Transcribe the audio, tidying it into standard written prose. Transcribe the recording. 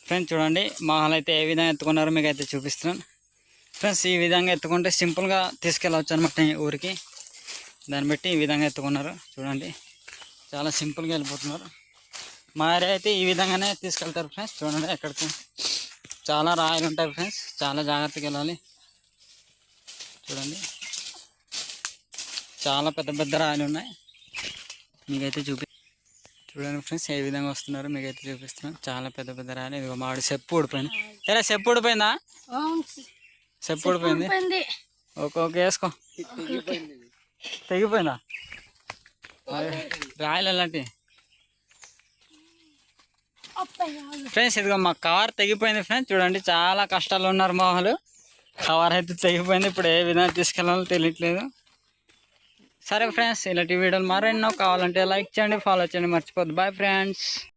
Friends చూడండి మామూలు అయితే ఏ విధంగా ఎత్తుకున్నారో మీకు అయితే చూపిస్తున్నాను ఫ్రెండ్స్. ఈ విధంగా ఎత్తుకుంటే సింపుల్గా తీసుకెళ్ళవచ్చు అనమాట ఊరికి. దాన్ని బట్టి ఈ విధంగా ఎత్తుకున్నారు చూడండి, చాలా సింపుల్గా వెళ్ళిపోతున్నారు. మా ఏరియా అయితే ఈ విధంగానే తీసుకెళ్తారు ఫ్రెండ్స్. చూడండి ఎక్కడికి చాలా రాయలు ఉంటాయి ఫ్రెండ్స్, చాలా జాగ్రత్తగా వెళ్ళాలి. చూడండి చాలా పెద్ద పెద్ద రాయలు ఉన్నాయి, మీకైతే చూడండి ఫ్రెండ్స్ ఏ విధంగా వస్తున్నారు మీకైతే చూపిస్తున్నాను. చాలా పెద్ద పెద్ద రాయలు. ఇదిగో మామిడి చెప్పు ఊడిపోయింది. ఎలా చెప్పు ఊడిపోయిందా? చెప్పు ఊడిపోయింది. ఓకే ఓకే వేసుకో. తెగిపోయిందా రాయలు అలాంటి ఫ్రెండ్స్? ఇదిగో మా కవర్ తెగిపోయింది ఫ్రెండ్స్. చూడండి చాలా కష్టాలు ఉన్నారు మా వాళ్ళు. కవర్ అయితే తెగిపోయింది, ఇప్పుడు ఏ విధంగా తీసుకెళ్ళాలో తెలియట్లేదు. సరే ఫ్రెండ్స్, ఇలాంటి వీడియోలు మరెన్నో కావాలంటే లైక్ చేయండి, ఫాలో చేయండి, మర్చిపోద్దు. Bye friends.